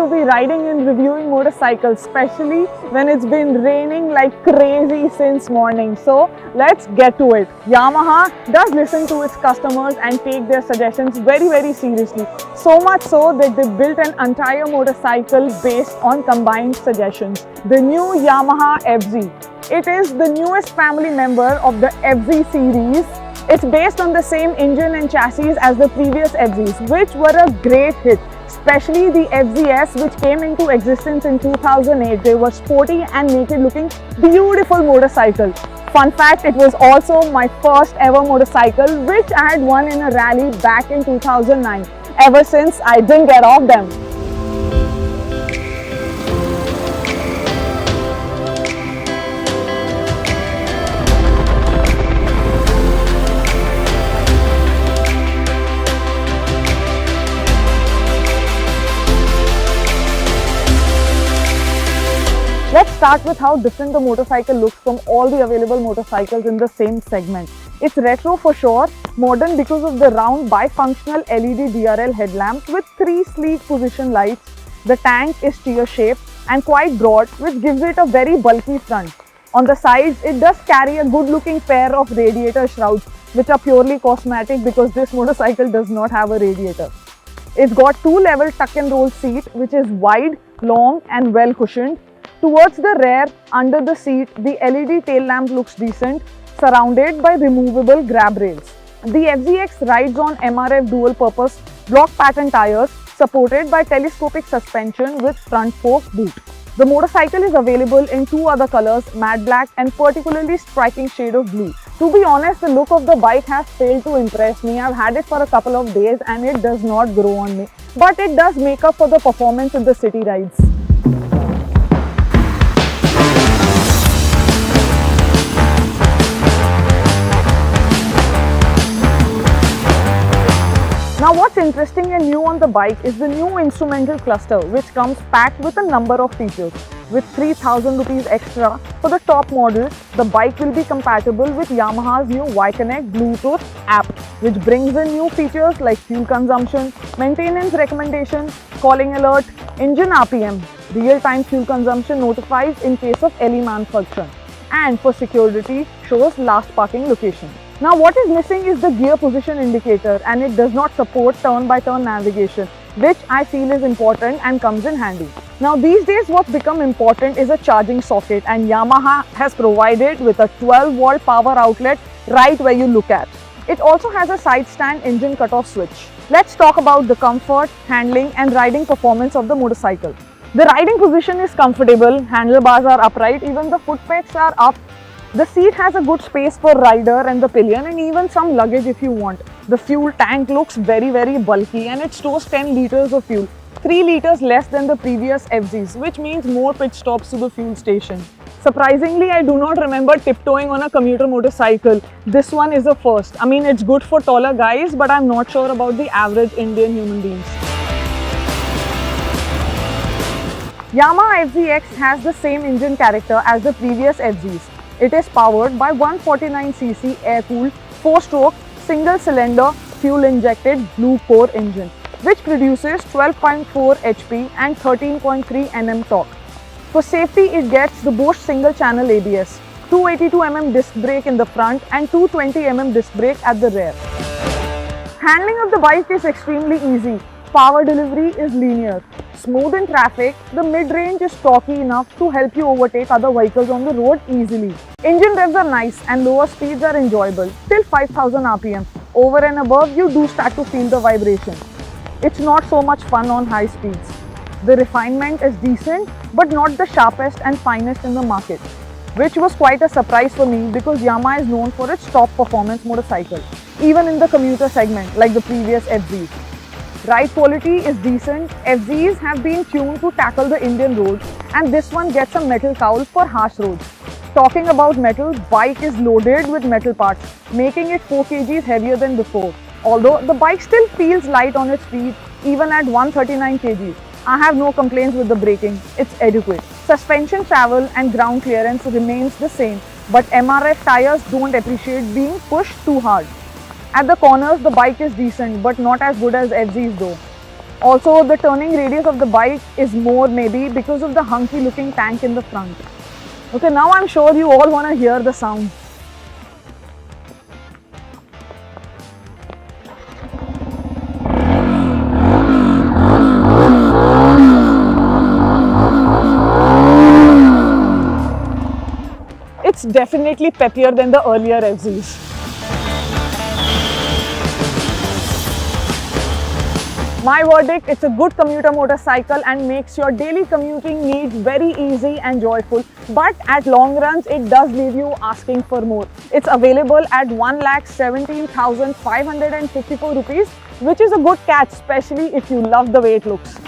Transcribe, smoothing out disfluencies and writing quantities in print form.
to be riding and reviewing motorcycles, especially when it's been raining like crazy since morning. So let's get to it. Yamaha does listen to its customers and take their suggestions very seriously. So much so that they built an entire motorcycle based on combined suggestions. The new Yamaha FZ. It is the newest family member of the FZ series. It's based on the same engine and chassis as the previous FZs, which were a great hit, especially the FZ-S, which came into existence in 2008. They were sporty and naked looking, beautiful motorcycle. Fun fact, it was also my first ever motorcycle, which I had won in a rally back in 2009. Ever since, I didn't get off them. Let's start with how different the motorcycle looks from all the available motorcycles in the same segment. It's retro for sure, modern because of the round bifunctional LED DRL headlamp with 3 sleek position lights. The tank is tear-shaped and quite broad, which gives it a very bulky front. On the sides, it does carry a good-looking pair of radiator shrouds, which are purely cosmetic because this motorcycle does not have a radiator. It's got 2-level tuck-and-roll seat, which is wide, long and well cushioned. Towards the rear, under the seat, the LED tail lamp looks decent, surrounded by removable grab rails. The FZ-X rides on MRF dual-purpose block pattern tires, supported by telescopic suspension with front fork boot. The motorcycle is available in 2 other colors, matte black and particularly striking shade of blue. To be honest, the look of the bike has failed to impress me. I've had it for a couple of days and it does not grow on me. But it does make up for the performance in the city rides. Now what's interesting and new on the bike is the new instrumental cluster, which comes packed with a number of features. With 3000 rupees extra for the top model, the bike will be compatible with Yamaha's new Y-Connect Bluetooth app, which brings in new features like fuel consumption, maintenance recommendations, calling alert, engine RPM, real-time fuel consumption notifies in case of LE malfunction, and for security shows last parking location. Now what is missing is the gear position indicator, and it does not support turn-by-turn navigation, which I feel is important and comes in handy. Now these days what's become important is a charging socket, and Yamaha has provided with a 12-volt power outlet right where you look at. It also has a side stand engine cutoff switch. Let's talk about the comfort, handling and riding performance of the motorcycle. The riding position is comfortable, handlebars are upright, even the foot pegs are up. The seat has a good space for rider and the pillion and even some luggage if you want. The fuel tank looks very bulky and it stores 10 liters of fuel, 3 liters less than the previous FZs, which means more pit stops to the fuel station. Surprisingly, I do not remember tiptoeing on a commuter motorcycle. This one is a first. I mean, it's good for taller guys, but I'm not sure about the average Indian human beings. Yamaha FZ-X has the same engine character as the previous FZs. It is powered by 149cc air-cooled 4-stroke single-cylinder fuel-injected blue core engine, which produces 12.4 HP and 13.3 Nm torque. For safety, it gets the Bosch single-channel ABS, 282mm disc brake in the front and 220mm disc brake at the rear. Handling of the bike is extremely easy. Power delivery is linear. Smooth in traffic, the mid-range is torquey enough to help you overtake other vehicles on the road easily. Engine revs are nice and lower speeds are enjoyable till 5000 RPM. Over and above, you do start to feel the vibration. It's not so much fun on high speeds. The refinement is decent but not the sharpest and finest in the market, which was quite a surprise for me because Yamaha is known for its top performance motorcycle, even in the commuter segment like the previous FZs. Ride quality is decent. FZs have been tuned to tackle the Indian roads and this one gets a metal cowl for harsh roads. Talking about metal, bike is loaded with metal parts, making it 4 kgs heavier than before. Although the bike still feels light on its feet even at 139 kgs. I have no complaints with the braking, it's adequate. Suspension travel and ground clearance remains the same, but MRF tires don't appreciate being pushed too hard. At the corners, the bike is decent but not as good as FZs though. Also, the turning radius of the bike is more maybe because of the hunky looking tank in the front. Okay, now I'm sure you all want to hear the sound. It's definitely peppier than the earlier FZs. My verdict, it's a good commuter motorcycle and makes your daily commuting needs very easy and joyful. But at long runs, it does leave you asking for more. It's available at 1,17,554 rupees, which is a good catch, especially if you love the way it looks.